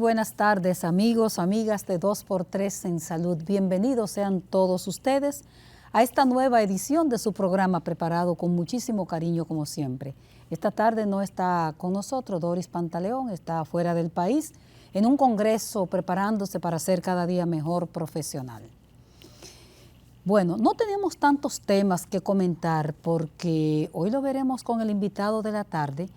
buenas tardes, amigos, amigas de 2x3 en Salud. Bienvenidos sean todos ustedes a esta nueva edición de su programa preparado con muchísimo cariño como siempre. Esta tarde no está con nosotros Doris Pantaleón, está fuera del país en un congreso preparándose para ser cada día mejor profesional. Bueno, no tenemos tantos temas que comentar porque hoy lo veremos con el invitado de la tarde,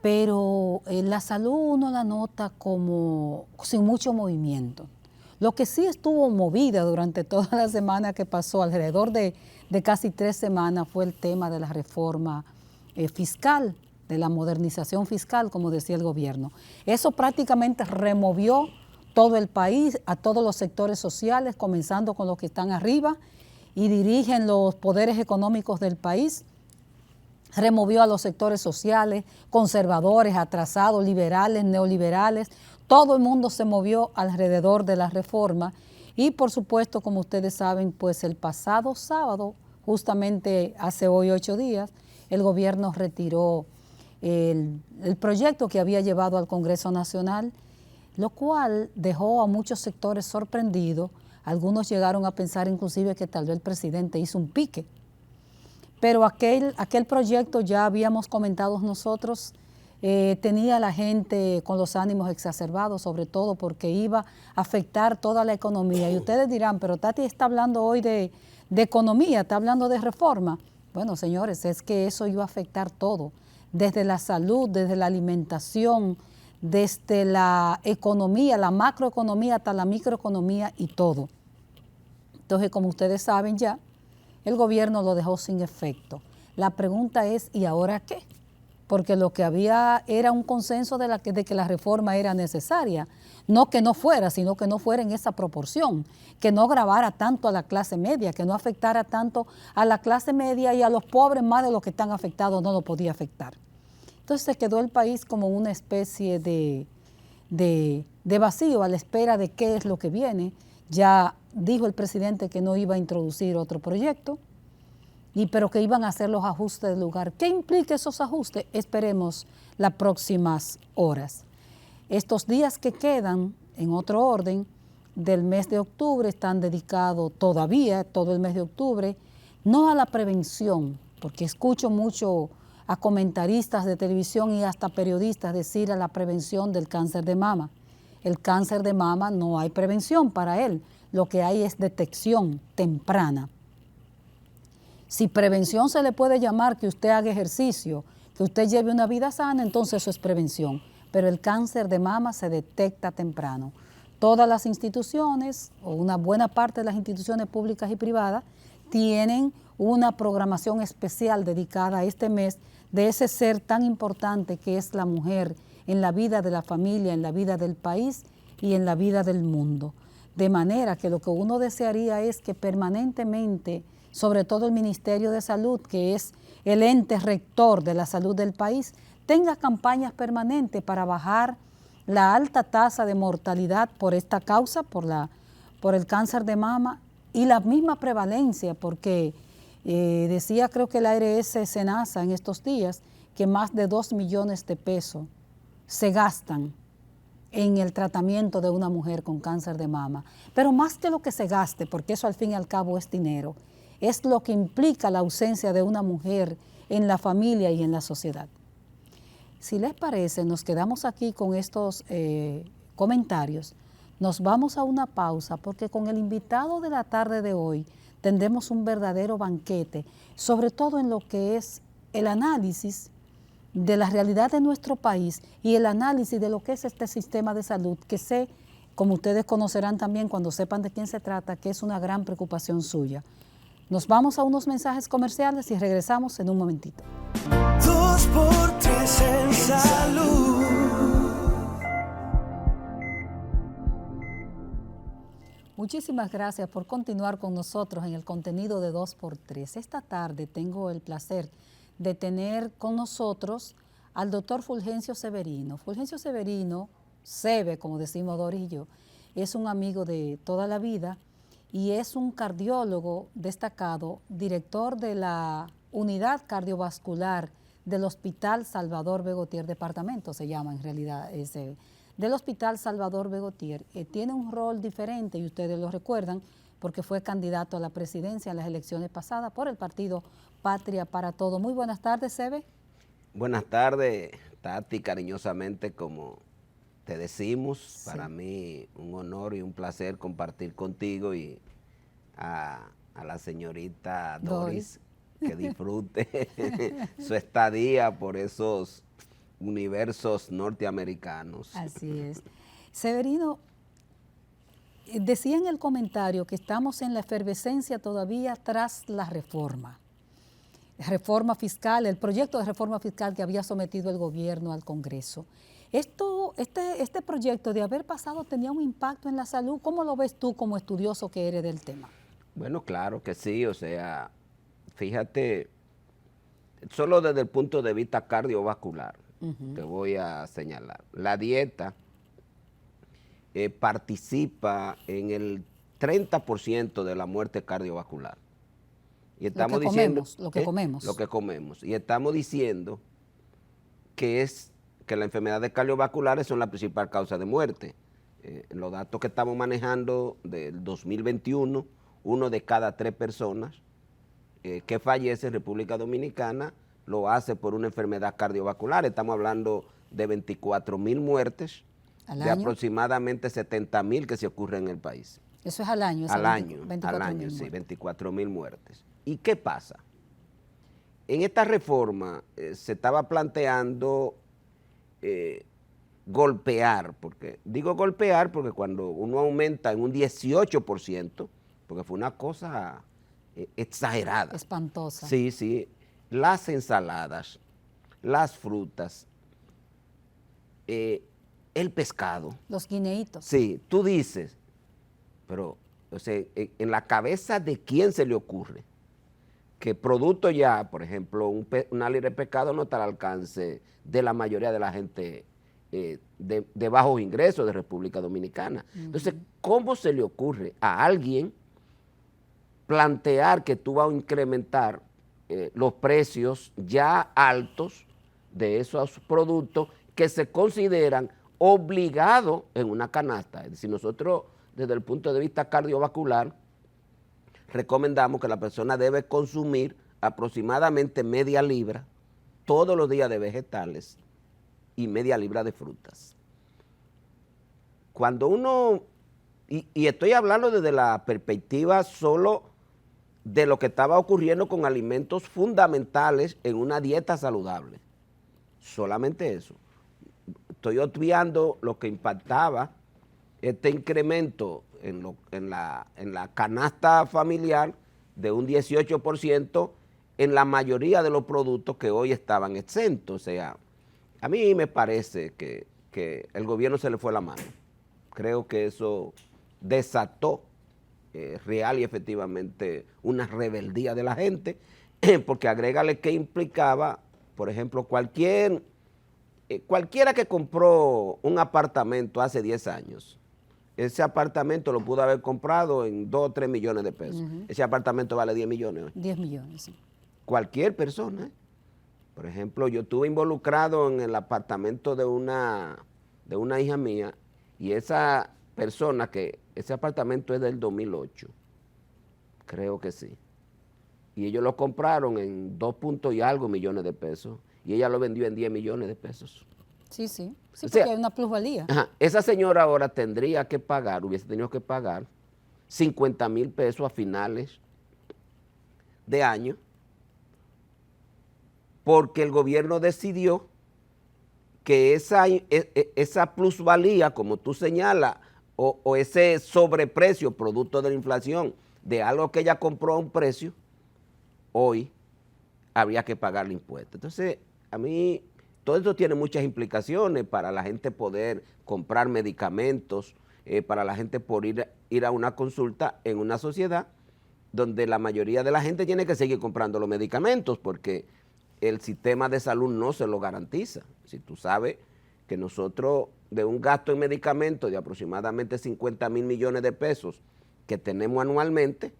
pero la salud uno la nota como sin mucho movimiento. Lo que sí estuvo movida durante toda la semana que pasó, alrededor de casi 3 semanas, fue el tema de la reforma fiscal, de la modernización fiscal, como decía el gobierno. Eso prácticamente removió todo el país, a todos los sectores sociales, comenzando con los que están arriba y dirigen los poderes económicos del país. Removió a los sectores sociales, conservadores, atrasados, liberales, neoliberales. Todo el mundo se movió alrededor de la reforma y, por supuesto, como ustedes saben, pues el pasado sábado, justamente hace hoy 8 días, el gobierno retiró el proyecto que había llevado al Congreso Nacional, lo cual dejó a muchos sectores sorprendidos. Algunos llegaron a pensar inclusive que tal vez el presidente hizo un pique. Pero aquel proyecto, ya habíamos comentado nosotros, tenía a la gente con los ánimos exacerbados, sobre todo porque iba a afectar toda la economía. Y ustedes dirán, pero Tati está hablando hoy de economía, está hablando de reforma. Bueno, señores, es que eso iba a afectar todo, desde la salud, desde la alimentación, desde la economía, la macroeconomía hasta la microeconomía y todo. Entonces, como ustedes saben ya, el gobierno lo dejó sin efecto. La pregunta es, ¿y ahora qué? Porque lo que había era un consenso de que la reforma era necesaria. No que no fuera, sino que no fuera en esa proporción, que no gravara tanto a la clase media, que no afectara tanto a la clase media y a los pobres más de los que están afectados no lo podía afectar. Entonces se quedó el país como una especie de vacío a la espera de qué es lo que viene. Ya dijo el presidente que no iba a introducir otro proyecto, pero que iban a hacer los ajustes del lugar. ¿Qué implica esos ajustes? Esperemos las próximas horas. Estos días que quedan, en otro orden, del mes de octubre, están dedicados todavía, todo el mes de octubre, no a la prevención, porque escucho mucho a comentaristas de televisión y hasta periodistas decir a la prevención del cáncer de mama. El cáncer de mama no hay prevención para él, lo que hay es detección temprana. Si prevención se le puede llamar que usted haga ejercicio, que usted lleve una vida sana, entonces eso es prevención. Pero el cáncer de mama se detecta temprano. Todas las instituciones, o una buena parte de las instituciones públicas y privadas, tienen una programación especial dedicada a este mes de ese ser tan importante que es la mujer en la vida de la familia, en la vida del país y en la vida del mundo. De manera que lo que uno desearía es que permanentemente, sobre todo el Ministerio de Salud, que es el ente rector de la salud del país, tenga campañas permanentes para bajar la alta tasa de mortalidad por esta causa, por el cáncer de mama, y la misma prevalencia, porque decía creo que la ARS Senasa en estos días que más de 2 millones de pesos se gastan en el tratamiento de una mujer con cáncer de mama. Pero más que lo que se gaste, porque eso al fin y al cabo es dinero, es lo que implica la ausencia de una mujer en la familia y en la sociedad. Si les parece, nos quedamos aquí con estos comentarios. Nos vamos a una pausa porque con el invitado de la tarde de hoy tendremos un verdadero banquete, sobre todo en lo que es el análisis de la realidad de nuestro país y el análisis de lo que es este sistema de salud, que sé, como ustedes conocerán también cuando sepan de quién se trata, que es una gran preocupación suya. Nos vamos a unos mensajes comerciales y regresamos en un momentito. 2x3 en salud. Muchísimas gracias por continuar con nosotros en el contenido de 2x3. Esta tarde tengo el placer de tener con nosotros al doctor Fulgencio Severino. Fulgencio Severino, Sebe, como decimos Doris y yo, es un amigo de toda la vida y es un cardiólogo destacado, director de la unidad cardiovascular del Hospital Salvador Begotier Departamento, se llama en realidad ese del Hospital Salvador Begotier. Tiene un rol diferente y ustedes lo recuerdan porque fue candidato a la presidencia en las elecciones pasadas por el partido Patria para Todo. Muy buenas tardes, Sebe. Buenas tardes, Tati, cariñosamente como te decimos, sí. Para mí un honor y un placer compartir contigo y a la señorita Doris, que disfrute su estadía por esos universos norteamericanos. Así es. Severino, decía en el comentario que estamos en la efervescencia todavía tras la reforma fiscal, el proyecto de reforma fiscal que había sometido el gobierno al Congreso. Este proyecto de haber pasado tenía un impacto en la salud. ¿Cómo lo ves tú como estudioso que eres del tema? Bueno, claro que sí, o sea, fíjate, solo desde el punto de vista cardiovascular, te voy a señalar. La dieta participa en el 30% de la muerte cardiovascular. Y estamos diciendo lo que comemos. Lo que comemos. Y estamos diciendo que las enfermedades cardiovasculares son la principal causa de muerte. Los datos que estamos manejando del 2021, 1 de cada 3 personas que fallece en República Dominicana lo hace por una enfermedad cardiovascular. Estamos hablando de 24,000 muertes, de aproximadamente 70,000 que se ocurren en el país. Eso es al año. Al año, sí, 24,000 muertes. ¿Y qué pasa? En esta reforma se estaba planteando golpear, digo golpear porque cuando uno aumenta en un 18%, porque fue una cosa exagerada. Espantosa. Sí, sí. Las ensaladas, las frutas, el pescado. Los guineitos. Sí, tú dices, pero o sea, en la cabeza de quién se le ocurre que producto ya, por ejemplo, una libra de pescado no está al alcance de la mayoría de la gente de bajos ingresos de República Dominicana. Entonces, ¿cómo se le ocurre a alguien plantear que tú vas a incrementar los precios ya altos de esos productos que se consideran obligados en una canasta? Es decir, nosotros desde el punto de vista cardiovascular recomendamos que la persona debe consumir aproximadamente media libra todos los días de vegetales y media libra de frutas. Cuando uno, y estoy hablando desde la perspectiva solo de lo que estaba ocurriendo con alimentos fundamentales en una dieta saludable, solamente eso. Estoy obviando lo que impactaba este incremento en la canasta familiar de un 18% en la mayoría de los productos que hoy estaban exentos. O sea, a mí me parece que el gobierno se le fue la mano. Creo que eso desató real y efectivamente una rebeldía de la gente, porque agrégale que implicaba, por ejemplo, cualquiera que compró un apartamento hace 10 años, ese apartamento lo pudo haber comprado en 2 o 3 millones de pesos. Ese apartamento vale 10 millones hoy. 10 millones, sí. Cualquier persona. Por ejemplo, yo estuve involucrado en el apartamento de una hija mía y esa persona ese apartamento es del 2008. Creo que sí. Y ellos lo compraron en 2 puntos y algo millones de pesos y ella lo vendió en 10 millones de pesos. Sí, sí. Sí, o sea, porque hay una plusvalía. Esa señora ahora tendría que pagar, hubiese tenido que pagar 50,000 pesos a finales de año porque el gobierno decidió que esa plusvalía, como tú señalas, o ese sobreprecio producto de la inflación de algo que ella compró a un precio, hoy habría que pagarle impuestos. Entonces, a mí todo esto tiene muchas implicaciones para la gente poder comprar medicamentos, para la gente poder ir a una consulta en una sociedad donde la mayoría de la gente tiene que seguir comprando los medicamentos porque el sistema de salud no se lo garantiza. Si tú sabes que nosotros de un gasto en medicamentos de aproximadamente 50,000 millones de pesos que tenemos anualmente,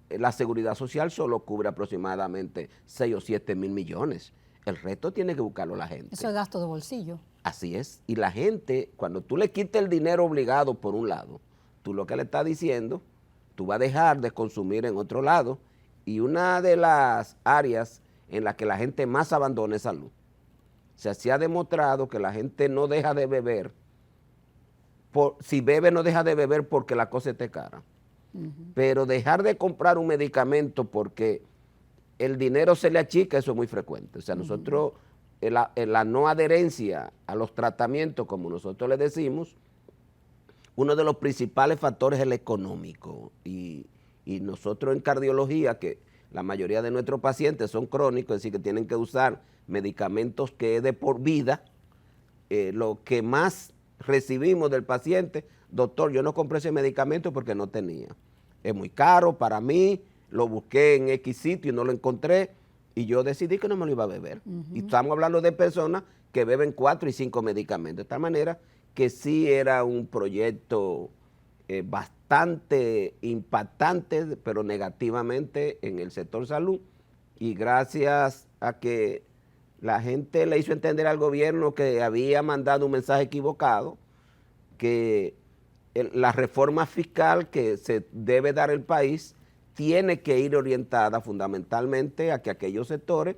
la seguridad social solo cubre aproximadamente 6 o 7 mil millones. El resto tiene que buscarlo la gente. Eso es gasto de bolsillo. Así es. Y la gente, cuando tú le quitas el dinero obligado por un lado, tú lo que le estás diciendo, tú vas a dejar de consumir en otro lado. Y una de las áreas en las que la gente más abandona es salud. O sea, se ha demostrado que la gente no deja de beber. Si bebe, no deja de beber porque la cosa esté cara. Pero dejar de comprar un medicamento porque el dinero se le achica, eso es muy frecuente. O sea, nosotros, la no adherencia a los tratamientos, como nosotros le decimos, uno de los principales factores es el económico. Y nosotros en cardiología, que la mayoría de nuestros pacientes son crónicos, es decir, que tienen que usar medicamentos que es de por vida, lo que más recibimos del paciente, doctor, yo no compré ese medicamento porque no tenía. Es muy caro para mí, lo busqué en X sitio y no lo encontré y yo decidí que no me lo iba a beber. Y estamos hablando de personas que beben 4 y 5 medicamentos. De tal manera que sí era un proyecto bastante impactante, pero negativamente en el sector salud. Y gracias a que la gente le hizo entender al gobierno que había mandado un mensaje equivocado, que la reforma fiscal que se debe dar el país tiene que ir orientada fundamentalmente a que aquellos sectores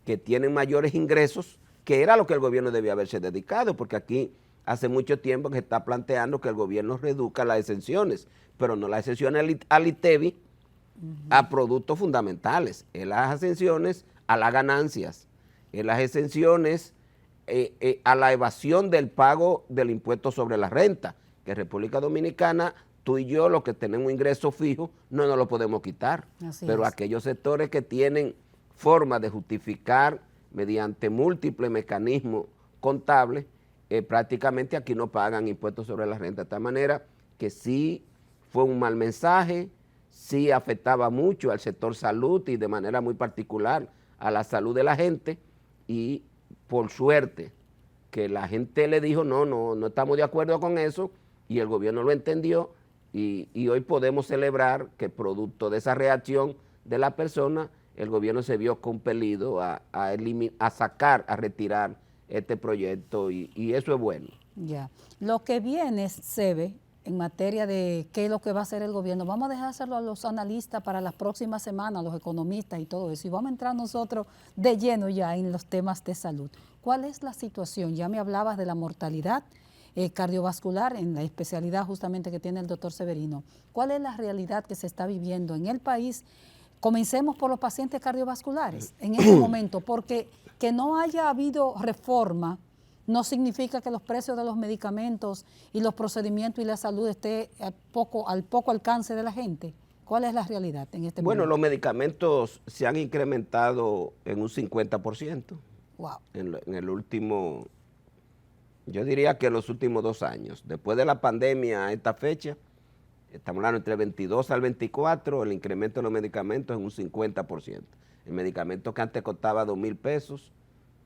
que tienen mayores ingresos, que era lo que el gobierno debía haberse dedicado, porque aquí hace mucho tiempo que se está planteando que el gobierno reduzca las exenciones, pero no las exenciones al ITEVI a productos fundamentales, en las exenciones a las ganancias, en las exenciones a la evasión del pago del impuesto sobre la renta, que en República Dominicana tú y yo, los que tenemos ingresos fijos, no nos lo podemos quitar. Pero aquellos sectores que tienen forma de justificar mediante múltiples mecanismos contables, prácticamente aquí no pagan impuestos sobre la renta. De tal manera que sí fue un mal mensaje, sí afectaba mucho al sector salud y de manera muy particular a la salud de la gente, y por suerte que la gente le dijo no estamos de acuerdo con eso, y el gobierno lo entendió, y hoy podemos celebrar que producto de esa reacción de la persona, el gobierno se vio compelido a sacar, a retirar este proyecto, y eso es bueno. Ya. Lo que viene, Sebe, en materia de qué es lo que va a hacer el gobierno, vamos a dejárselo a los analistas para las próximas semanas, los economistas y todo eso, y vamos a entrar nosotros de lleno ya en los temas de salud. ¿Cuál es la situación? Ya me hablabas de la mortalidad cardiovascular en la especialidad justamente que tiene el doctor Severino. ¿Cuál es la realidad que se está viviendo en el país? Comencemos por los pacientes cardiovasculares en este momento, porque que no haya habido reforma no significa que los precios de los medicamentos y los procedimientos y la salud esté al poco alcance de la gente. ¿Cuál es la realidad en este momento? Bueno, los medicamentos se han incrementado en un 50%. Wow. En el último, yo diría que en los últimos 2 años. Después de la pandemia a esta fecha, estamos hablando entre el 22 al 24, el incremento de los medicamentos es un 50%. El medicamento que antes costaba 2,000 pesos,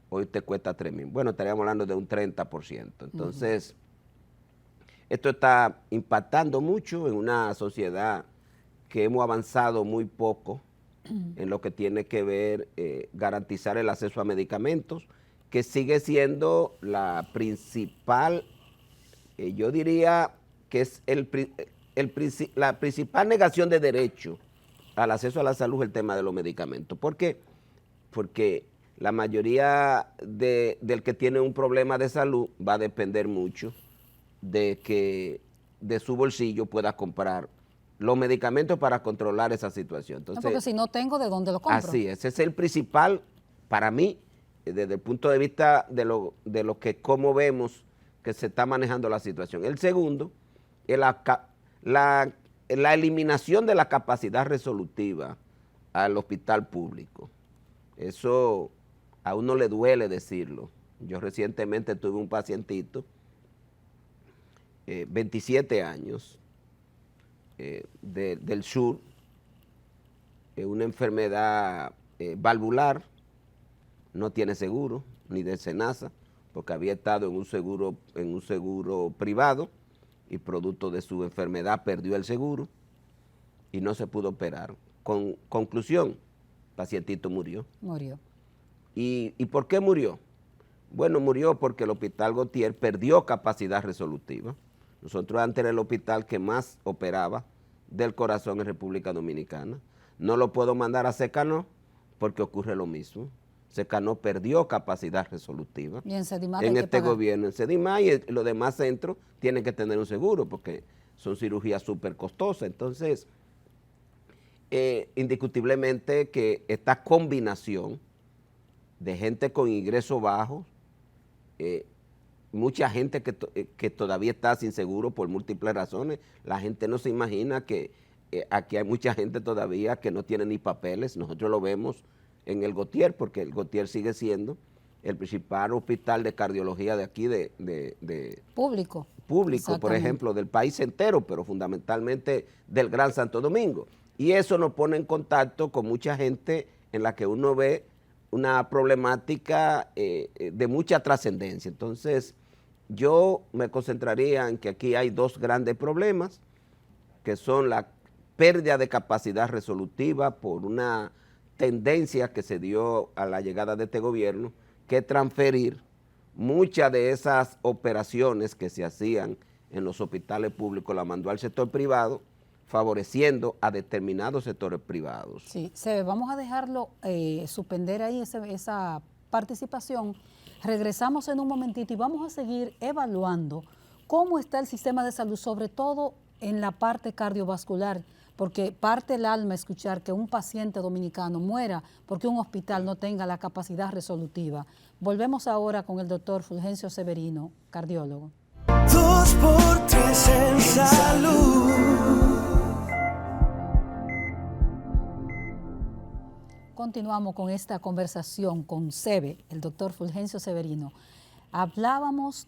hoy te cuesta 3,000. Bueno, estaríamos hablando de un 30%. Entonces, esto está impactando mucho en una sociedad que hemos avanzado muy poco en lo que tiene que ver garantizar el acceso a medicamentos, que sigue siendo la principal, yo diría que es la principal negación de derecho al acceso a la salud, el tema de los medicamentos. ¿Por qué? Porque la mayoría del que tiene un problema de salud va a depender mucho de que de su bolsillo pueda comprar los medicamentos para controlar esa situación. Entonces, no, porque si no tengo, ¿de dónde lo compro? Así es, ese es el principal, para mí, desde el punto de vista de lo que cómo vemos que se está manejando la situación. El segundo es la eliminación de la capacidad resolutiva al hospital público. Eso a uno le duele decirlo. Yo recientemente tuve un pacientito, 27 años, del sur, una enfermedad valvular, no tiene seguro, ni de SENASA, porque había estado en un seguro privado y producto de su enfermedad perdió el seguro y no se pudo operar. Conclusión, el pacientito murió. Murió. ¿Y por qué murió? Bueno, murió porque el Hospital Gautier perdió capacidad resolutiva. Nosotros antes era el hospital que más operaba del corazón en República Dominicana. No lo puedo mandar a Secanó porque ocurre lo mismo. Secanó perdió capacidad resolutiva Y en Sedimar en hay que este pagar. gobierno. En Sedimar y los demás centros tienen que tener un seguro porque son cirugías súper costosas. Entonces, indiscutiblemente que esta combinación de gente con ingresos bajos, mucha gente que todavía está sin seguro por múltiples razones. La gente no se imagina que aquí hay mucha gente todavía que no tiene ni papeles. Nosotros lo vemos en el Gautier, porque el Gautier sigue siendo el principal hospital de cardiología de aquí, Público. público, por Exactamente. ejemplo, del país entero, pero fundamentalmente del Gran Santo Domingo. Y eso nos pone en contacto con mucha gente en la que uno ve una problemática de mucha trascendencia. Entonces, yo me concentraría en que aquí hay dos grandes problemas, que son la pérdida de capacidad resolutiva por una tendencia que se dio a la llegada de este gobierno, que es transferir muchas de esas operaciones que se hacían en los hospitales públicos, la mandó al sector privado, favoreciendo a determinados sectores privados. Sí, vamos a dejarlo suspender ahí esa participación. Regresamos en un momentito y vamos a seguir evaluando cómo está el sistema de salud, sobre todo en la parte cardiovascular, porque parte el alma escuchar que un paciente dominicano muera porque un hospital no tenga la capacidad resolutiva. Volvemos ahora con el doctor Fulgencio Severino, cardiólogo. 2x3 en salud. Continuamos con esta conversación con SEBE, el doctor Fulgencio Severino. Hablábamos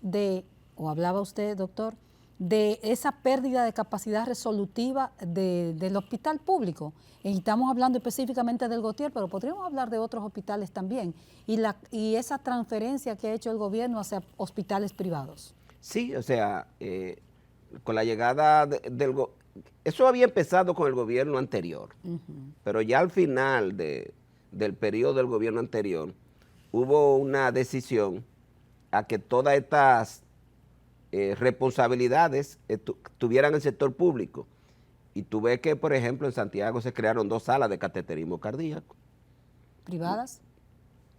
hablaba usted, doctor, de esa pérdida de capacidad resolutiva del hospital público. Y estamos hablando específicamente del Gautier, pero podríamos hablar de otros hospitales también. Y esa transferencia que ha hecho el gobierno hacia hospitales privados. Sí, o sea, con la llegada eso había empezado con el gobierno anterior, pero ya al final del periodo del gobierno anterior hubo una decisión a que todas estas responsabilidades tuvieran el sector público. Y tú ves que, por ejemplo, en Santiago se crearon 2 salas de cateterismo cardíaco. ¿Privadas?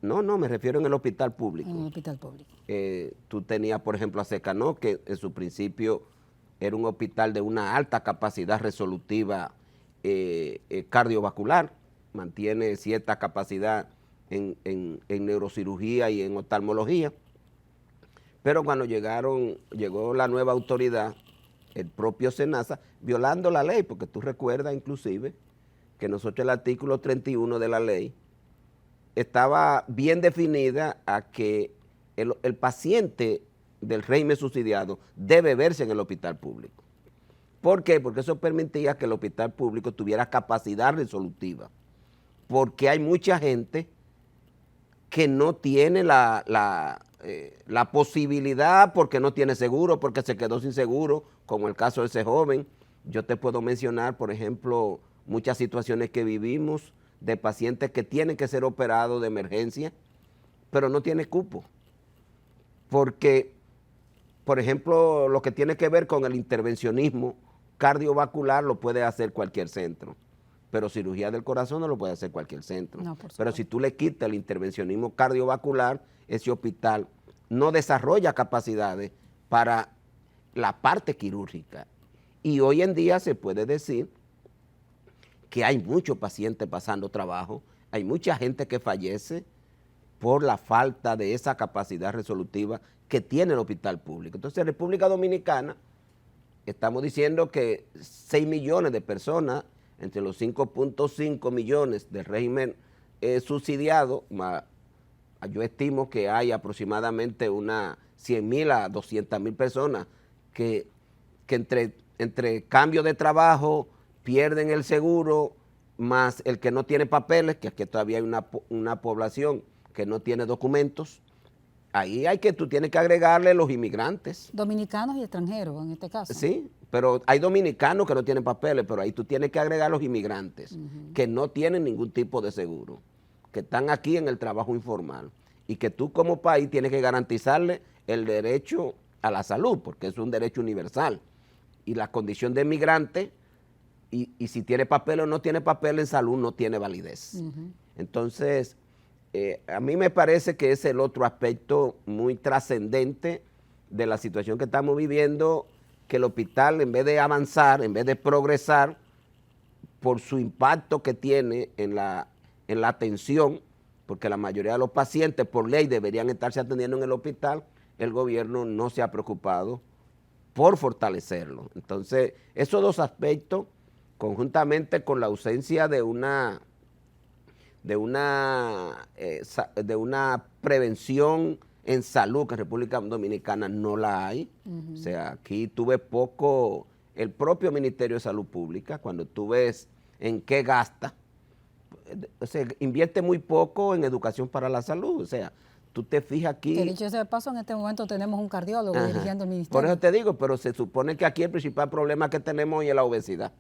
No, me refiero en el hospital público. En el hospital público. Tú tenías, por ejemplo, a Secanó, que en su principio era un hospital de una alta capacidad resolutiva cardiovascular, mantiene cierta capacidad en neurocirugía y en oftalmología, pero cuando llegó la nueva autoridad, el propio SENASA, violando la ley, porque tú recuerdas inclusive que nosotros el artículo 31 de la ley estaba bien definida a que el paciente del régimen subsidiado debe verse en el hospital público. ¿Por qué? Porque eso permitía que el hospital público tuviera capacidad resolutiva, porque hay mucha gente que no tiene la posibilidad, porque no tiene seguro, porque se quedó sin seguro, como el caso de ese joven. Yo te puedo mencionar, por ejemplo, muchas situaciones que vivimos de pacientes que tienen que ser operados de emergencia, pero no tiene cupo, porque, por ejemplo, lo que tiene que ver con el intervencionismo cardiovascular lo puede hacer cualquier centro, pero cirugía del corazón no lo puede hacer cualquier centro. No, por supuesto. Pero si tú le quitas el intervencionismo cardiovascular, ese hospital no desarrolla capacidades para la parte quirúrgica. Y hoy en día se puede decir que hay muchos pacientes pasando trabajo, hay mucha gente que fallece por la falta de esa capacidad resolutiva que tiene el hospital público. Entonces, en República Dominicana, estamos diciendo que 6 millones de personas, entre los 5.5 millones del régimen subsidiado, yo estimo que hay aproximadamente unas 100,000 a 200,000 personas que entre cambio de trabajo pierden el seguro, más el que no tiene papeles, que aquí todavía hay una población que no tiene documentos. Ahí tú tienes que agregarle los inmigrantes. Dominicanos y extranjeros, en este caso. Sí, pero hay dominicanos que no tienen papeles, pero ahí tú tienes que agregar los inmigrantes que no tienen ningún tipo de seguro, que están aquí en el trabajo informal. y que tú como país tienes que garantizarle el derecho a la salud, porque es un derecho universal. Y la condición de migrante, y si tiene papel o no tiene papel en salud, no tiene validez. Entonces, a mí me parece que es el otro aspecto muy trascendente de la situación que estamos viviendo, que el hospital, en vez de avanzar, en vez de progresar, por su impacto que tiene en la atención, porque la mayoría de los pacientes por ley deberían estarse atendiendo en el hospital, el gobierno no se ha preocupado por fortalecerlo. Entonces, esos dos aspectos, conjuntamente con la ausencia de una prevención en salud, que en República Dominicana no la hay. O sea, aquí tú ves poco el propio Ministerio de Salud Pública, cuando tú ves en qué gasta, o sea, invierte muy poco en educación para la salud. O sea, tú te fijas aquí. Que dicho sea de paso, en este momento tenemos un cardiólogo dirigiendo el ministerio. Por eso te digo, pero se supone que aquí el principal problema que tenemos hoy es la obesidad.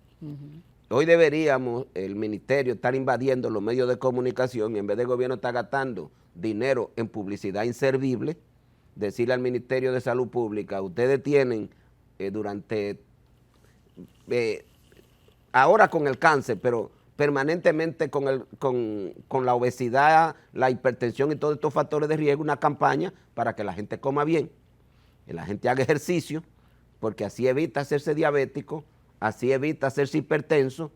Hoy deberíamos, el ministerio, estar invadiendo los medios de comunicación y en vez del gobierno estar gastando dinero en publicidad inservible, decirle al Ministerio de Salud Pública, ustedes tienen ahora con el cáncer, pero permanentemente con la obesidad, la hipertensión y todos estos factores de riesgo, una campaña para que la gente coma bien, que la gente haga ejercicio, porque así evita hacerse diabético, así evita hacerse hipertenso,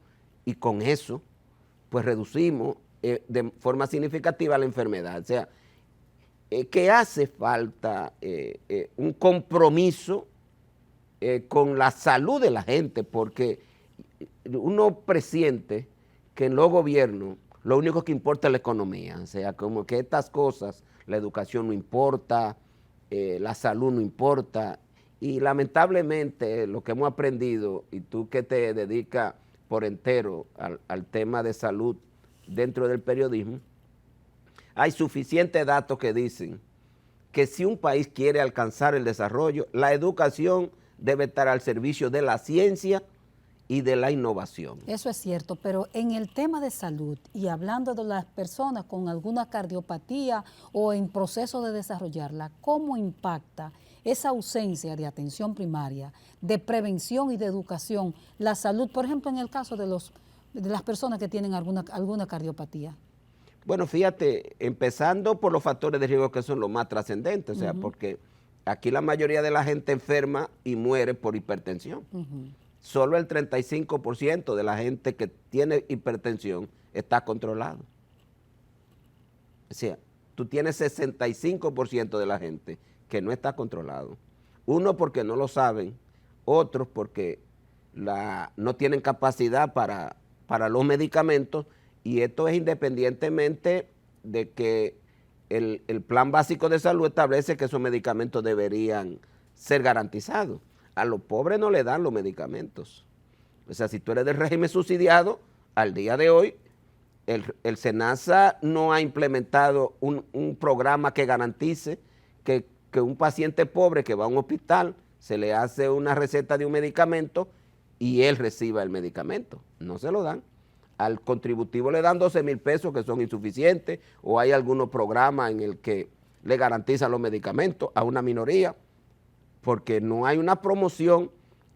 y con eso pues reducimos de forma significativa la enfermedad. O sea, que hace falta un compromiso con la salud de la gente, porque uno presiente que en los gobiernos lo único que importa es la economía. O sea, como que estas cosas, la educación no importa, la salud no importa, y lamentablemente lo que hemos aprendido, y tú que te dedicas por entero al tema de salud dentro del periodismo, hay suficientes datos que dicen que si un país quiere alcanzar el desarrollo, la educación debe estar al servicio de la ciencia y de la innovación. Eso es cierto, pero en el tema de salud y hablando de las personas con alguna cardiopatía o en proceso de desarrollarla, ¿cómo impacta esa ausencia de atención primaria, de prevención y de educación la salud, por ejemplo, en el caso de las personas que tienen alguna cardiopatía? Bueno, fíjate, empezando por los factores de riesgo que son los más trascendentes, o sea, porque aquí la mayoría de la gente enferma y muere por hipertensión. Solo el 35% de la gente que tiene hipertensión está controlado. O sea, tú tienes 65% de la gente que no está controlado. Uno porque no lo saben, otros porque no tienen capacidad para los medicamentos, y esto es independientemente de que el Plan Básico de Salud establece que esos medicamentos deberían ser garantizados. A los pobres no le dan los medicamentos. O sea, si tú eres del régimen subsidiado, al día de hoy, el SENASA no ha implementado un programa que garantice que un paciente pobre que va a un hospital se le hace una receta de un medicamento y él reciba el medicamento. No se lo dan. Al contributivo le dan 12,000 pesos que son insuficientes, o hay algunos programas en el que le garantizan los medicamentos a una minoría, porque no hay una promoción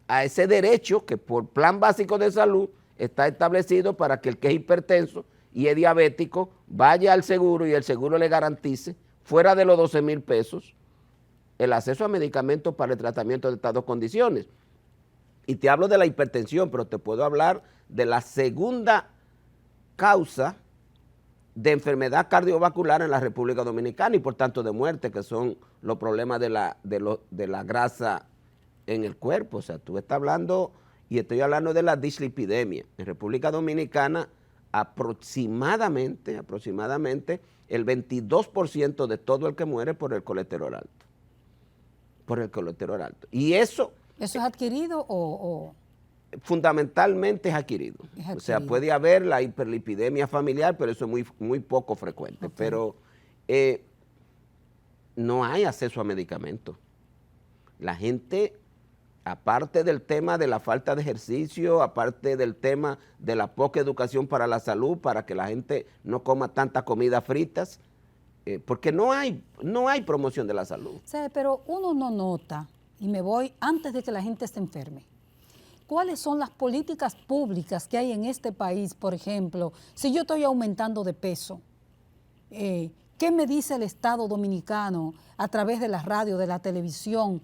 a ese derecho que por Plan Básico de Salud está establecido para que el que es hipertenso y es diabético vaya al seguro y el seguro le garantice, fuera de los 12,000 pesos, el acceso a medicamentos para el tratamiento de estas dos condiciones. Y te hablo de la hipertensión, pero te puedo hablar de la segunda causa de enfermedad cardiovascular en la República Dominicana y por tanto de muerte, que son los problemas de la grasa en el cuerpo. O sea, tú estás hablando, y estoy hablando de la dislipidemia. En República Dominicana aproximadamente el 22% de todo el que muere por el colesterol alto. Por el colesterol alto. Y ¿Eso es adquirido o...? Fundamentalmente es adquirido. O sea, puede haber la hiperlipidemia familiar, pero eso es muy, muy poco frecuente. Okay. Pero no hay acceso a medicamentos. La gente, aparte del tema de la falta de ejercicio, aparte del tema de la poca educación para la salud, para que la gente no coma tantas comidas fritas, porque no hay promoción de la salud. Sí, pero uno no nota, y me voy antes de que la gente se enferme, ¿cuáles son las políticas públicas que hay en este país? Por ejemplo, si yo estoy aumentando de peso, ¿qué me dice el Estado dominicano a través de la radio, de la televisión?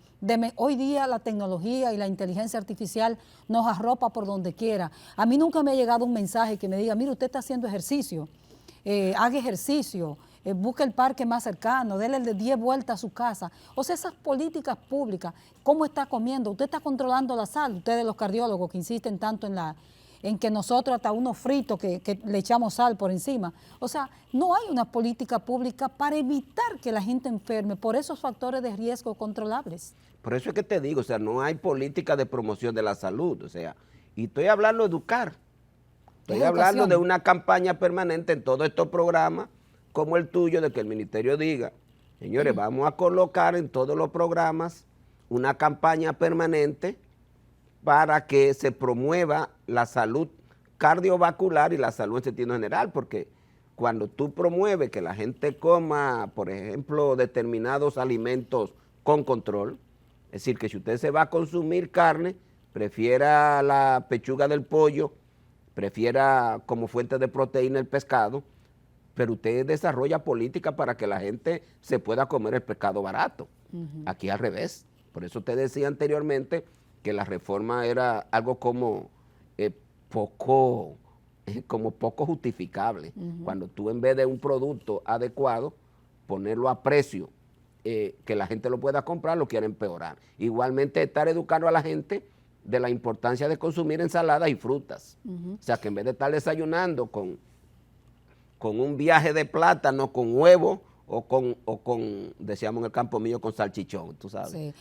Hoy día la tecnología y la inteligencia artificial nos arropa por donde quiera. A mí nunca me ha llegado un mensaje que me diga, mire, usted está haciendo ejercicio, haga ejercicio, busque el parque más cercano, déle de 10 vueltas a su casa. O sea, esas políticas públicas, ¿cómo está comiendo? Usted está controlando la sal, ustedes los cardiólogos que insisten tanto en que nosotros hasta unos fritos que le echamos sal por encima. O sea, no hay una política pública para evitar que la gente enferme por esos factores de riesgo controlables. Por eso es que te digo, o sea, no hay política de promoción de la salud, o sea, y estoy hablando de educar. Estoy hablando de una campaña permanente en todos estos programas, como el tuyo, de que el ministerio diga, señores, vamos a colocar en todos los programas una campaña permanente para que se promueva la salud cardiovascular y la salud en sentido general, porque cuando tú promueves que la gente coma, por ejemplo, determinados alimentos con control, es decir, que si usted se va a consumir carne, prefiera la pechuga del pollo, prefiera como fuente de proteína el pescado, pero usted desarrolla política para que la gente se pueda comer el pescado barato. Aquí al revés. Por eso te decía anteriormente que la reforma era algo como poco justificable. Cuando tú en vez de un producto adecuado, ponerlo a precio que la gente lo pueda comprar, lo quieren empeorar. Igualmente estar educando a la gente de la importancia de consumir ensaladas y frutas. O sea, que en vez de estar desayunando con un viaje de plátano, con huevo o con, decíamos en el campo mío, con salchichón, tú sabes. Sí.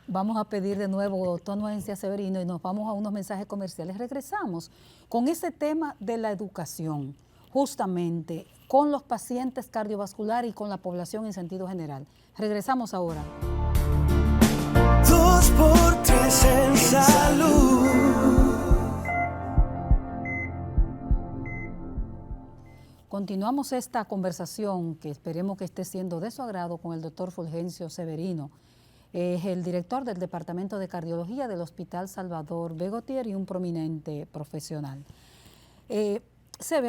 Vamos a pedir de nuevo, doctor Noencia Severino, y nos vamos a unos mensajes comerciales. Regresamos con ese tema de la educación, justamente con los pacientes cardiovasculares y con la población en sentido general. Regresamos ahora. 2x3 en salud. Continuamos esta conversación que esperemos que esté siendo de su agrado con el doctor Fulgencio Severino. Es el director del Departamento de Cardiología del Hospital Salvador Begotier y un prominente profesional.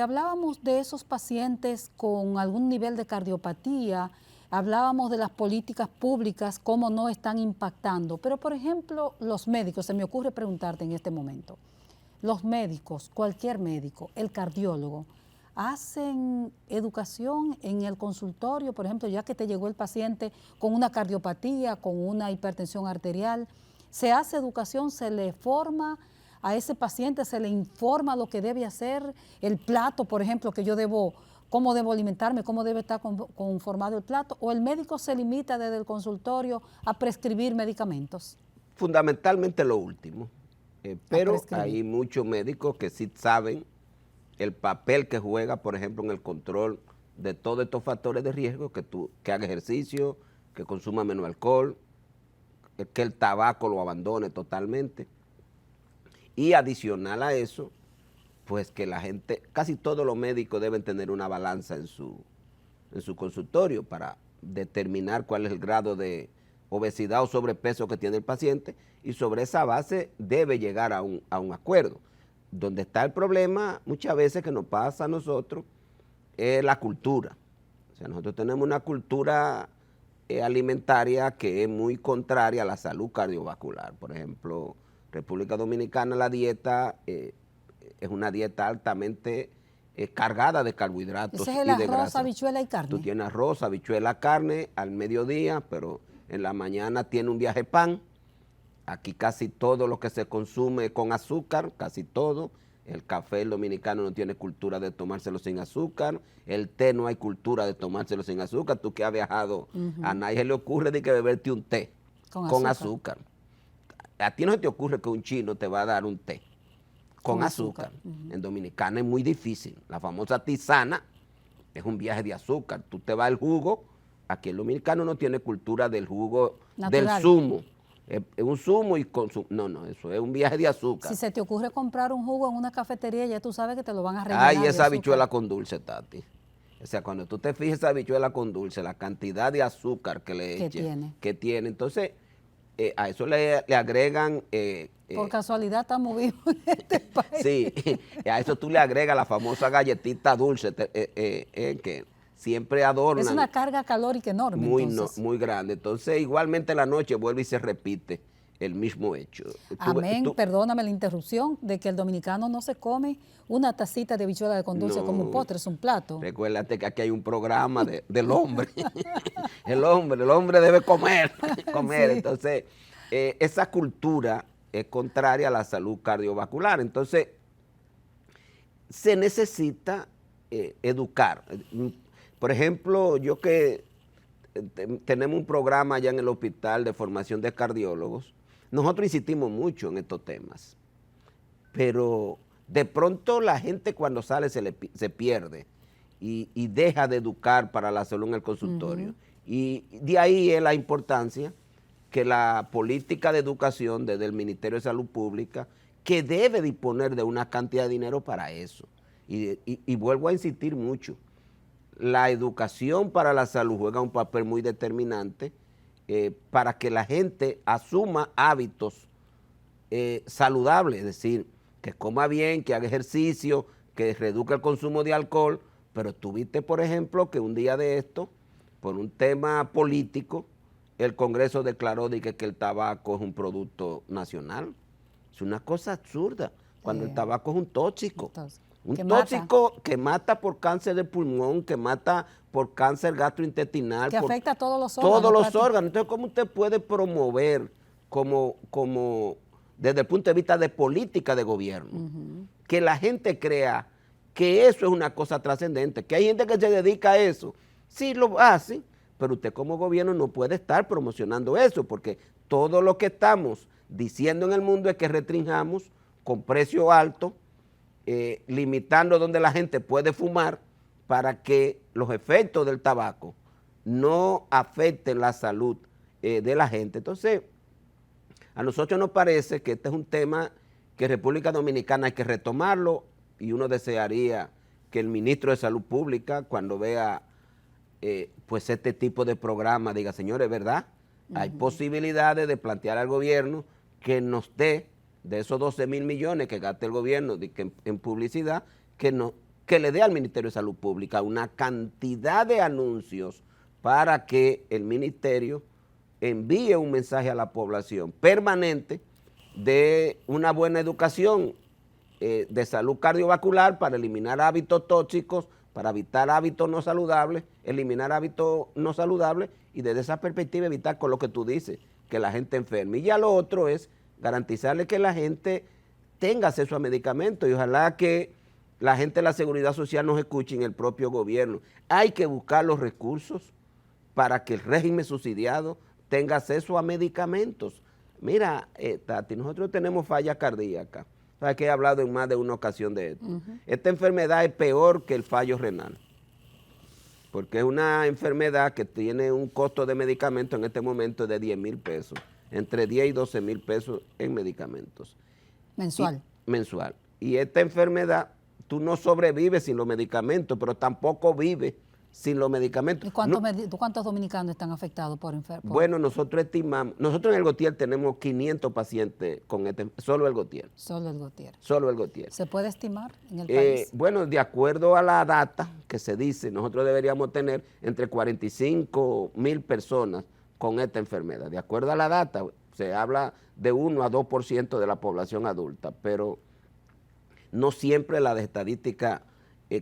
Hablábamos de esos pacientes con algún nivel de cardiopatía, hablábamos de las políticas públicas, cómo no están impactando, pero por ejemplo los médicos, se me ocurre preguntarte en este momento, los médicos, cualquier médico, el cardiólogo, ¿hacen educación en el consultorio? Por ejemplo, ya que te llegó el paciente con una cardiopatía, con una hipertensión arterial, ¿se hace educación, se le forma a ese paciente, se le informa lo que debe hacer, el plato, por ejemplo, que yo debo, cómo debo alimentarme, cómo debe estar conformado el plato, o el médico se limita desde el consultorio a prescribir medicamentos? Fundamentalmente lo último, pero hay muchos médicos que sí saben el papel que juega, por ejemplo, en el control de todos estos factores de riesgo, que haga ejercicio, que consuma menos alcohol, que el tabaco lo abandone totalmente. Y adicional a eso, pues que la gente, casi todos los médicos deben tener una balanza en su consultorio para determinar cuál es el grado de obesidad o sobrepeso que tiene el paciente, y sobre esa base debe llegar a un acuerdo. Donde está el problema muchas veces que nos pasa a nosotros es la cultura. O sea, nosotros tenemos una cultura alimentaria que es muy contraria a la salud cardiovascular. Por ejemplo, República Dominicana, la dieta es una dieta altamente cargada de carbohidratos y de grasa. ¿Ese es el arroz, habichuela y carne? Tú tienes arroz, habichuela, carne al mediodía, pero en la mañana tiene un viaje pan. Aquí casi todo lo que se consume con azúcar, casi todo. El café, el dominicano no tiene cultura de tomárselo sin azúcar. El té no hay cultura de tomárselo sin azúcar. Tú que has viajado, a nadie se le ocurre de que beberte un té con azúcar. A ti no se te ocurre que un chino te va a dar un té con azúcar. En Dominicana es muy difícil. La famosa tisana es un viaje de azúcar. Tú te vas al jugo. Aquí el dominicano no tiene cultura del jugo natural, del zumo. Es un zumo y consumo. No, eso es un viaje de azúcar. Si se te ocurre comprar un jugo en una cafetería, ya tú sabes que te lo van a regalar. Ay, esa habichuela con dulce, Tati. O sea, cuando tú te fijas esa habichuela con dulce, la cantidad de azúcar que le echen, que tiene, entonces a eso le agregan... Por casualidad estamos vivos en este país. Sí, a eso tú le agregas la famosa galletita dulce que siempre adornan. Es una carga calórica enorme. Muy grande. Entonces, igualmente en la noche vuelve y se repite el mismo hecho. Amén, perdóname la interrupción, de que el dominicano no se come una tacita de habichuela con dulce como un postre, es un plato. Recuérdate que aquí hay un programa del hombre. el hombre debe comer. Sí. Entonces, esa cultura es contraria a la salud cardiovascular. Entonces, se necesita educar. Por ejemplo, yo que tenemos un programa allá en el hospital de formación de cardiólogos, nosotros insistimos mucho en estos temas, pero de pronto la gente cuando sale se pierde y deja de educar para la salud en el consultorio. Y de ahí es la importancia que la política de educación desde el Ministerio de Salud Pública, que debe disponer de una cantidad de dinero para eso. Y vuelvo a insistir mucho, la educación para la salud juega un papel muy determinante para que la gente asuma hábitos saludables, es decir, que coma bien, que haga ejercicio, que reduzca el consumo de alcohol, pero tú viste, por ejemplo, que un día de esto, por un tema político, el Congreso declaró que el tabaco es un producto nacional. Es una cosa absurda, cuando el tabaco es un tóxico. Un tóxico que mata por cáncer de pulmón, que mata por cáncer gastrointestinal. Que afecta a todos los órganos. Todos los órganos. Entonces, ¿cómo usted puede promover como desde el punto de vista de política de gobierno, que la gente crea que eso es una cosa trascendente, que hay gente que se dedica a eso? Sí lo hace, pero usted como gobierno no puede estar promocionando eso, porque todo lo que estamos diciendo en el mundo es que restringamos con precio alto, limitando donde la gente puede fumar para que los efectos del tabaco no afecten la salud de la gente. Entonces, a nosotros nos parece que este es un tema que República Dominicana hay que retomarlo, y uno desearía que el ministro de Salud Pública, cuando vea pues este tipo de programa, diga, señores, ¿verdad? Hay posibilidades de plantear al gobierno que nos dé de esos 12,000 millones que gasta el gobierno en publicidad, que le dé al Ministerio de Salud Pública una cantidad de anuncios para que el ministerio envíe un mensaje a la población permanente de una buena educación de salud cardiovascular para eliminar hábitos tóxicos, para evitar hábitos no saludables, eliminar hábitos no saludables y desde esa perspectiva evitar con lo que tú dices, que la gente enferme. Y ya lo otro es garantizarle que la gente tenga acceso a medicamentos y ojalá que la gente de la Seguridad Social nos escuche en el propio gobierno. Hay que buscar los recursos para que el régimen subsidiado tenga acceso a medicamentos. Mira, Tati, nosotros tenemos falla cardíaca. Sabes que he hablado en más de una ocasión de esto. Esta enfermedad es peor que el fallo renal, porque es una enfermedad que tiene un costo de medicamento en este momento de 10,000 pesos, entre 10 y 12,000 pesos en medicamentos. Mensual. Mensual. Y esta enfermedad, tú no sobrevives sin los medicamentos, pero tampoco vives sin los medicamentos. ¿Y cuántos dominicanos están afectados por enfermedad? Bueno, nosotros estimamos, nosotros en el Gautier tenemos 500 pacientes con solo el Gautier. Solo el Gautier. Solo el Gautier. ¿Se puede estimar en el país? Bueno, de acuerdo a la data que se dice, nosotros deberíamos tener entre 45,000 personas con esta enfermedad. De acuerdo a la data, se habla de 1 a 2% de la población adulta, pero no siempre las estadísticas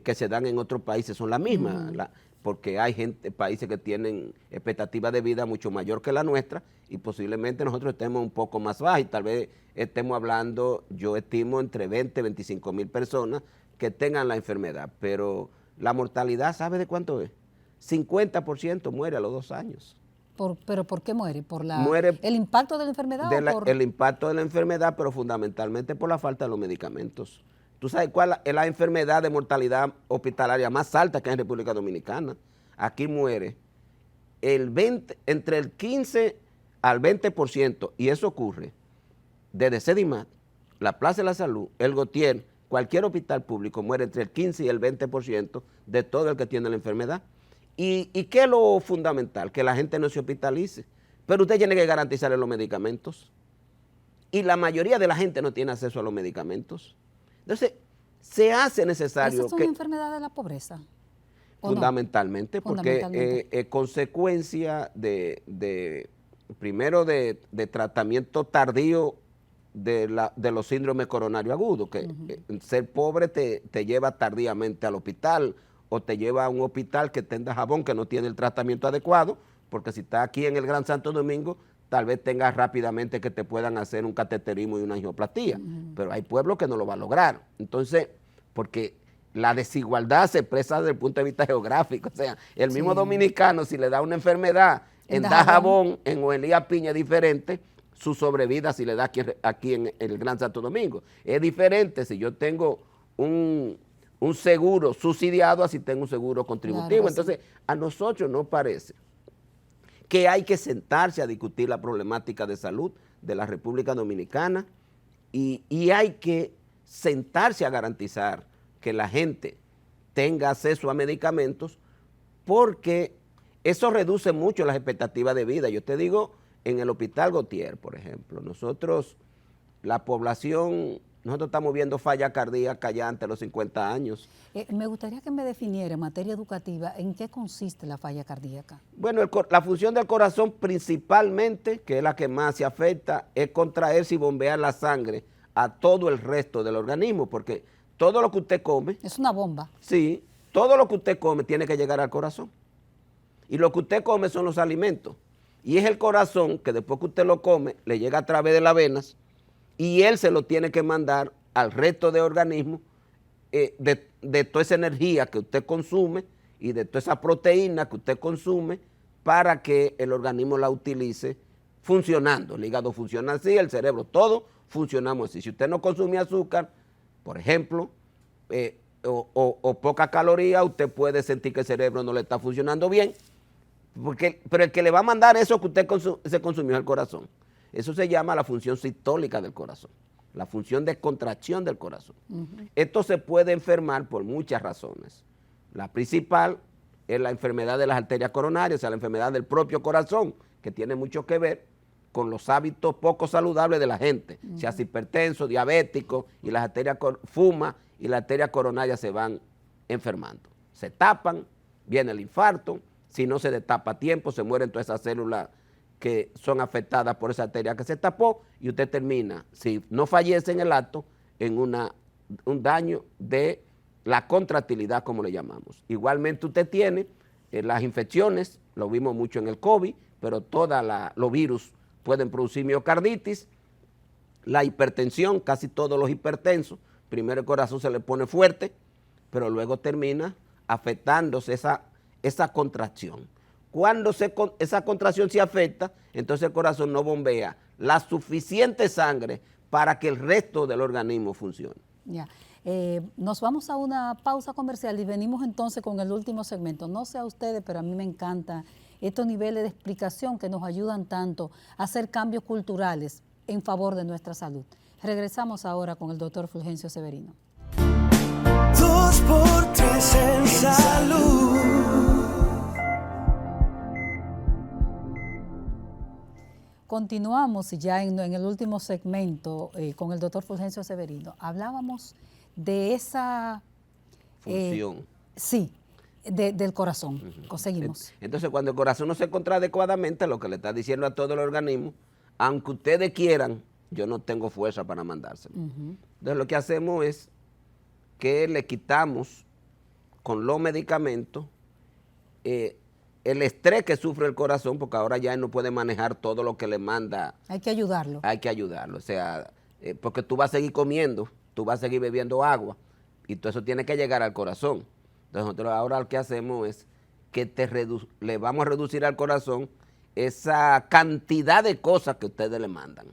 que se dan en otros países son las mismas, porque hay países que tienen expectativa de vida mucho mayor que la nuestra y posiblemente nosotros estemos un poco más bajos y tal vez estemos hablando, yo estimo entre 20 y 25,000 personas que tengan la enfermedad, pero la mortalidad, ¿sabe de cuánto es? 50% muere a los 2 años. ¿Pero por qué muere? ¿Por el impacto de la enfermedad? El impacto de la enfermedad, pero fundamentalmente por la falta de los medicamentos. ¿Tú sabes cuál es la enfermedad de mortalidad hospitalaria más alta que hay en República Dominicana? Aquí muere entre el 15 al 20%, y eso ocurre desde Sedimat, la Plaza de la Salud, el Gautier, cualquier hospital público muere entre el 15 y el 20% de todo el que tiene la enfermedad. ¿Y qué es lo fundamental? Que la gente no se hospitalice. Pero usted tiene que garantizarle los medicamentos. Y la mayoría de la gente no tiene acceso a los medicamentos. Entonces, se hace necesario ¿Esa es una enfermedad de la pobreza? Fundamentalmente, porque es consecuencia primero de tratamiento tardío de los síndromes coronarios agudos, que ser pobre te lleva tardíamente al hospital, o te lleva a un hospital que tenga Jabón, que no tiene el tratamiento adecuado, porque si está aquí en el Gran Santo Domingo, tal vez tengas rápidamente que te puedan hacer un cateterismo y una angioplastía, pero hay pueblos que no lo van a lograr. Entonces, porque la desigualdad se expresa desde el punto de vista geográfico, o sea, el mismo dominicano, si le da una enfermedad en Dajabón, en Oelía Piña, es diferente su sobrevida si le da aquí en el Gran Santo Domingo. Es diferente si yo tengo un seguro subsidiado, así tengo un seguro contributivo. Claro, entonces, a nosotros nos parece que hay que sentarse a discutir la problemática de salud de la República Dominicana y hay que sentarse a garantizar que la gente tenga acceso a medicamentos, porque eso reduce mucho las expectativas de vida. Yo te digo, en el Hospital Gautier, por ejemplo, la población, nosotros estamos viendo falla cardíaca ya ante los 50 años. Me gustaría que me definiera en materia educativa en qué consiste la falla cardíaca. Bueno, la función del corazón principalmente, que es la que más se afecta, es contraerse y bombear la sangre a todo el resto del organismo, porque todo lo que usted come... Es una bomba. Sí, todo lo que usted come tiene que llegar al corazón. Y lo que usted come son los alimentos. Y es el corazón que después que usted lo come, le llega a través de las venas y él se lo tiene que mandar al resto de organismos de toda esa energía que usted consume y de toda esa proteína que usted consume para que el organismo la utilice funcionando. El hígado funciona así, el cerebro, todo funcionamos así. Si usted no consume azúcar, por ejemplo, o poca caloría, usted puede sentir que el cerebro no le está funcionando bien, pero el que le va a mandar eso que usted se consumió es el corazón. Eso se llama la función sistólica del corazón, la función de contracción del corazón. Esto se puede enfermar por muchas razones. La principal es la enfermedad de las arterias coronarias, o sea, la enfermedad del propio corazón, que tiene mucho que ver con los hábitos poco saludables de la gente, se hace hipertenso, diabético, y las arterias fuma y las arterias coronarias se van enfermando. Se tapan, viene el infarto, si no se destapa a tiempo, se mueren todas esas células que son afectadas por esa arteria que se tapó, y usted termina, si no fallece en el acto, en un daño de la contractilidad, como le llamamos. Igualmente usted tiene las infecciones, lo vimos mucho en el COVID, pero todos los virus pueden producir miocarditis, la hipertensión, casi todos los hipertensos, primero el corazón se le pone fuerte, pero luego termina afectándose esa contracción. Cuando esa contracción se afecta, entonces el corazón no bombea la suficiente sangre para que el resto del organismo funcione. Ya. Nos vamos a una pausa comercial y venimos entonces con el último segmento. No sé a ustedes, pero a mí me encanta estos niveles de explicación que nos ayudan tanto a hacer cambios culturales en favor de nuestra salud. Regresamos ahora con el doctor Fulgencio Severino. 2x3 en salud. Continuamos ya en el último segmento con el doctor Fulgencio Severino. Hablábamos de esa... función. Sí, del corazón. Seguimos. Entonces, cuando el corazón no se contrae adecuadamente, lo que le está diciendo a todo el organismo, aunque ustedes quieran, yo no tengo fuerza para mandárselo. Entonces, lo que hacemos es que le quitamos con los medicamentos el estrés que sufre el corazón, porque ahora ya él no puede manejar todo lo que le manda. Hay que ayudarlo. Hay que ayudarlo, o sea, porque tú vas a seguir comiendo, tú vas a seguir bebiendo agua, y todo eso tiene que llegar al corazón. Entonces nosotros ahora lo que hacemos es que le vamos a reducir al corazón esa cantidad de cosas que ustedes le mandan.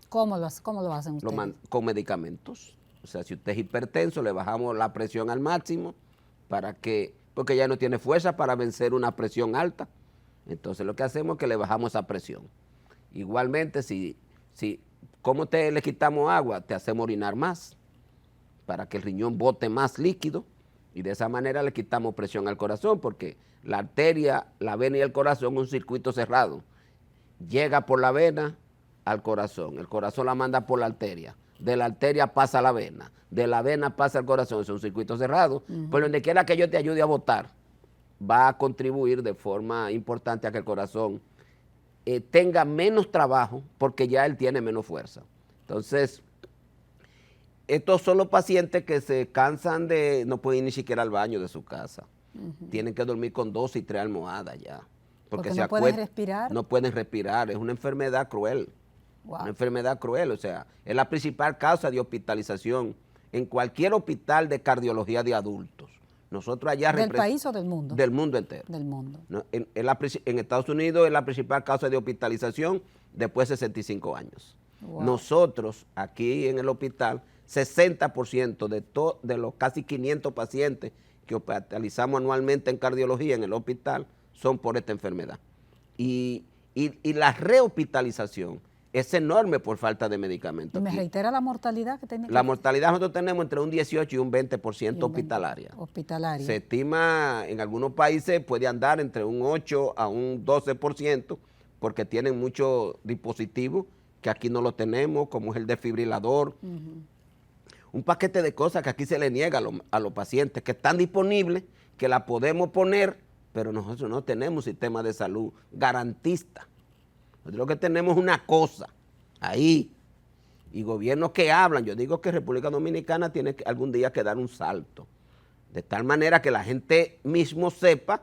¿Cómo lo hacen ustedes? Con medicamentos. O sea, si usted es hipertenso, le bajamos la presión al máximo porque ya no tiene fuerza para vencer una presión alta. Entonces lo que hacemos es que le bajamos esa presión. Igualmente, como le quitamos agua, te hacemos orinar más, para que el riñón bote más líquido y de esa manera le quitamos presión al corazón porque la arteria, la vena y el corazón es un circuito cerrado. Llega por la vena al corazón, el corazón la manda por la arteria, de la arteria pasa a la vena, de la vena pasa al corazón, es un circuito cerrado, pues donde quiera que yo te ayude a botar, va a contribuir de forma importante a que el corazón tenga menos trabajo porque ya él tiene menos fuerza. Entonces, estos son los pacientes que se cansan de, no pueden ir ni siquiera al baño de su casa. Tienen que dormir con 2 y 3 almohadas ya. Porque no pueden respirar. No pueden respirar, es una enfermedad cruel. Wow. Una enfermedad cruel, o sea, es la principal causa de hospitalización en cualquier hospital de cardiología de adultos. Nosotros allá ¿Del país o del mundo? Del mundo entero. Del mundo. ¿No? En Estados Unidos es la principal causa de hospitalización después de 65 años. Wow. Nosotros, aquí en el hospital, 60% de los casi 500 pacientes que hospitalizamos anualmente en cardiología en el hospital son por esta enfermedad. Y la rehospitalización es enorme por falta de medicamentos. ¿Y me reitera la mortalidad que tiene? La mortalidad nosotros tenemos entre un 18 y un 20% hospitalaria. Hospitalaria. Se estima, en algunos países puede andar entre un 8 a un 12% porque tienen muchos dispositivos que aquí no lo tenemos, como es el desfibrilador. Un paquete de cosas que aquí se le niega a los pacientes, que están disponibles, que la podemos poner, pero nosotros no tenemos sistema de salud garantista. Nosotros lo que tenemos es una cosa ahí, y gobiernos que hablan. Yo digo que República Dominicana tiene que algún día que dar un salto, de tal manera que la gente mismo sepa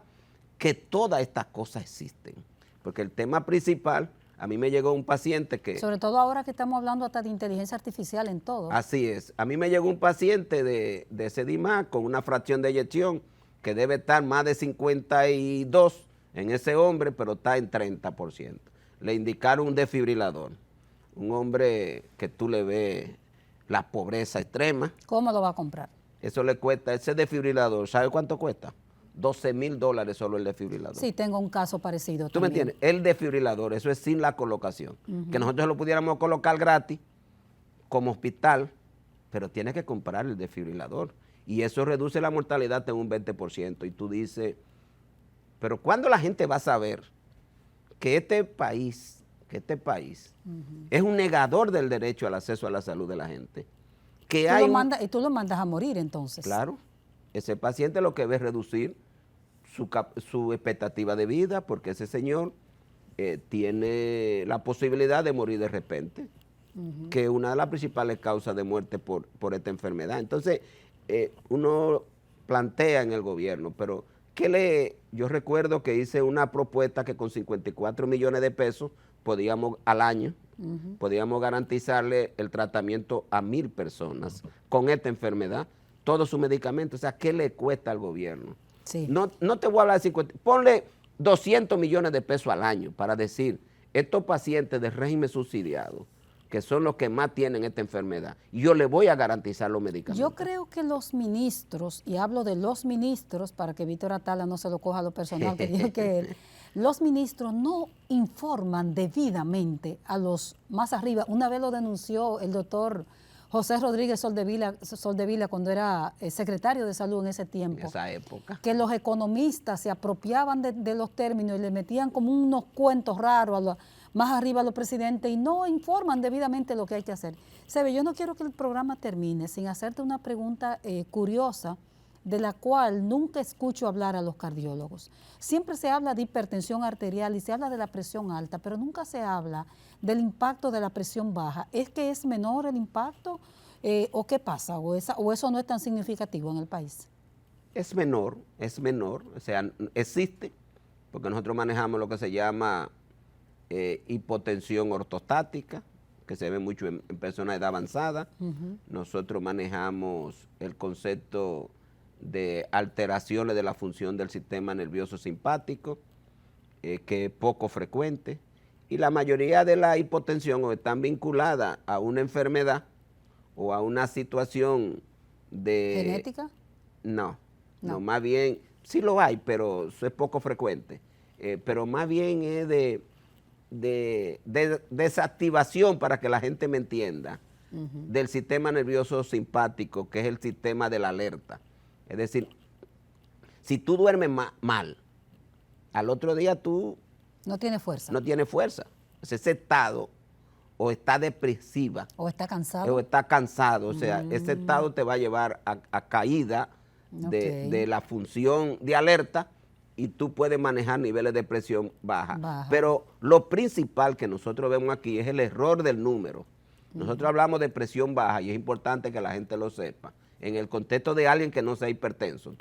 que todas estas cosas existen. Porque el tema principal, a mí me llegó un paciente que... Sobre todo ahora que estamos hablando hasta de inteligencia artificial en todo. Así es. A mí me llegó un paciente de Sedimar con una fracción de eyección que debe estar más de 52 en ese hombre, pero está en 30%. Le indicaron un desfibrilador. Un hombre que tú le ves la pobreza extrema. ¿Cómo lo va a comprar? Eso le cuesta, ese desfibrilador, ¿sabe cuánto cuesta? $12,000 solo el desfibrilador. Sí, tengo un caso parecido. ¿Tú me entiendes? El desfibrilador, eso es sin la colocación. Que nosotros lo pudiéramos colocar gratis como hospital, pero tiene que comprar el desfibrilador. Y eso reduce la mortalidad en un 20%. Y tú dices, pero ¿cuándo la gente va a saber que este país es un negador del derecho al acceso a la salud de la gente? Que y tú lo mandas a morir entonces. Claro, ese paciente lo que ve es reducir su expectativa de vida, porque ese señor tiene la posibilidad de morir de repente, que es una de las principales causas de muerte por esta enfermedad. Entonces, uno plantea en el gobierno, pero yo recuerdo que hice una propuesta que con 54 millones de pesos podíamos al año, podíamos garantizarle el tratamiento a 1,000 personas con esta enfermedad, todos sus medicamentos. O sea, ¿qué le cuesta al gobierno? Sí. No te voy a hablar de 50, ponle 200 millones de pesos al año para decir, estos pacientes de régimen subsidiado, que son los que más tienen esta enfermedad, yo le voy a garantizar los medicamentos. Yo creo que los ministros, y hablo de los ministros para que Víctor Atala no se lo coja a lo personal, que dice que él, los ministros no informan debidamente a los más arriba. Una vez lo denunció el doctor José Rodríguez Soldevila cuando era secretario de salud en ese tiempo. En esa época. Que los economistas se apropiaban de los términos y le metían como unos cuentos raros más arriba a los presidentes y no informan debidamente lo que hay que hacer. Sebe, yo no quiero que el programa termine sin hacerte una pregunta curiosa de la cual nunca escucho hablar a los cardiólogos. Siempre se habla de hipertensión arterial y se habla de la presión alta, pero nunca se habla del impacto de la presión baja. ¿Es que es menor el impacto o qué pasa? ¿O eso no es tan significativo en el país? Es menor, o sea, existe, porque nosotros manejamos lo que se llama hipotensión ortostática, que se ve mucho en personas de edad avanzada. Nosotros manejamos el concepto de alteraciones de la función del sistema nervioso simpático, que es poco frecuente, y la mayoría de la hipotensión o están vinculadas a una enfermedad o a una situación de... ¿Genética? No, más bien, sí lo hay, pero eso es poco frecuente, pero más bien es de desactivación, para que la gente me entienda, del sistema nervioso simpático, que es el sistema de la alerta. Es decir, si tú duermes mal, al otro día tú No tiene fuerza. no tienes fuerza. Ese estado o está depresiva O está cansado. o está cansado, o sea, ese estado te va a llevar a caída de la función de alerta y tú puedes manejar niveles de presión baja. Pero lo principal que nosotros vemos aquí es el error del número. Nosotros hablamos de presión baja y es importante que la gente lo sepa. En el contexto de alguien que no sea hipertenso.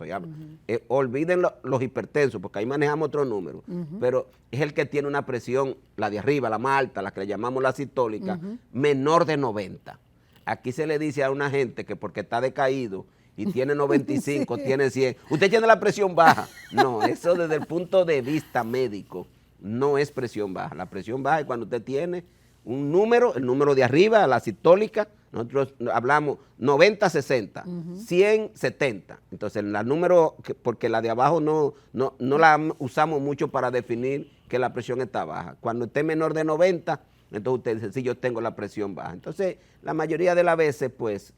Olviden los hipertensos, porque ahí manejamos otro número, pero es el que tiene una presión, la de arriba, la más alta, la que le llamamos la sistólica, menor de 90. Aquí se le dice a una gente que porque está decaído y tiene 95, sí, tiene 100, usted tiene la presión baja. No, eso desde el punto de vista médico no es presión baja. La presión baja es cuando usted tiene un número, el número de arriba, la sistólica, nosotros hablamos 90-60, 100-70. Entonces, la número, porque la de abajo no la usamos mucho para definir que la presión está baja. Cuando esté menor de 90, entonces usted dice, sí, yo tengo la presión baja. Entonces, la mayoría de las veces, pues,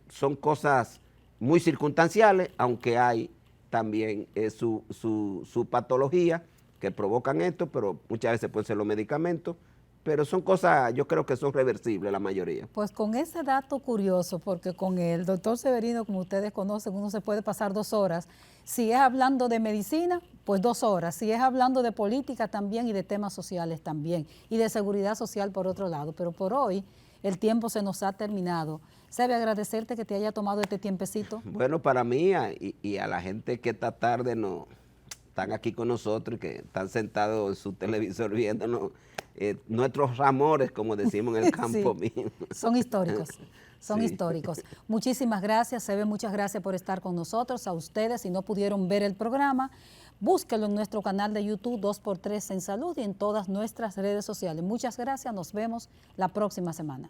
son cosas muy circunstanciales, aunque hay también su patología que provocan esto, pero muchas veces pueden ser los medicamentos, pero son cosas, yo creo que son reversibles la mayoría. Pues con ese dato curioso, porque con el doctor Severino, como ustedes conocen, uno se puede pasar 2 horas. Si es hablando de medicina, pues 2 horas. Si es hablando de política también y de temas sociales también, y de seguridad social por otro lado. Pero por hoy el tiempo se nos ha terminado. Sebe, agradecerte que te haya tomado este tiempecito. Bueno, para mí y a la gente que esta tarde están aquí con nosotros y que están sentados en su televisor viéndonos, nuestros amores, como decimos en el campo mío. Son históricos, son Sí. históricos. Muchísimas gracias, Sebe, muchas gracias por estar con nosotros. A ustedes, si no pudieron ver el programa, búsquelo en nuestro canal de YouTube 2x3 en Salud y en todas nuestras redes sociales. Muchas gracias, nos vemos la próxima semana.